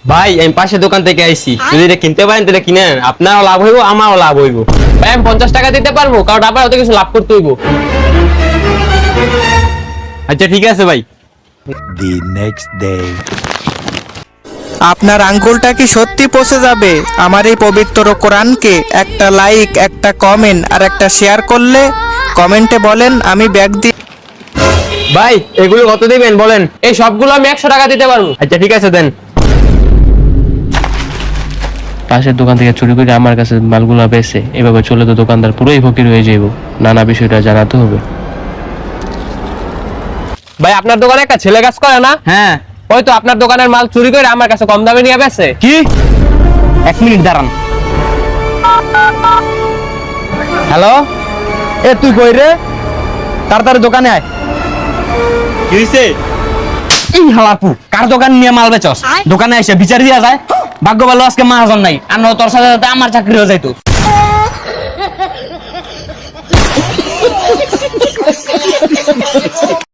ভাই আমি পাশে দোকান থেকে আইছি, যদি এটা কিনতে পারেন তাহলে কিনেন, আপনারও লাভ হইব আমারও লাভ হইব। ভাই আমি 50 টাকা দিতে পারবো, কারণ আপনার ওতে কিছু লাভ করতে হইব। আচ্ছা ঠিক আছে ভাই। The next day. আপনার আঙ্গুলটা কি সত্যি পচে যাবে আমার এই পবিত্র কোরআনকে? একটা লাইক, একটা কমেন্ট আর একটা শেয়ার করলে কমেন্টে বলেন আমি ব্যাগ দিই। ভাই এগুলো কত দিবেন বলেন? এই সবগুলো আমি 100 টাকা দিতে পারবো। আচ্ছা ঠিক আছে দেন। পাশের দোকান থেকে চুরি করে আমার কাছে মালগুলো বেচে এভাবে চলে তো দোকানদার পুরোই ফকির হয়ে যাইব। নানা বিষয়টা জানাতে হবে। ভাই আপনার দোকানে একটা ছেলে কাজ করে না? হ্যাঁ। ওই তো আপনার দোকানের মাল চুরি করে আমার কাছে কম দামে নিয়ে বেচে। কি? 1 মিনিট দাঁড়ান। হ্যালো, এ তুই কই রে? তাড়াতাড়ি দোকানে আয়। কি হইছে? এই হালাপু কার দোকান নিয়ে মাল বেচস? দোকানে এসে বিচার দিয়া যায়। ভাগ্য ভালো আজকে মাহাজন নাই, আর তোর সাথে সাথে আমার চাকরি হয়ে যাইতো।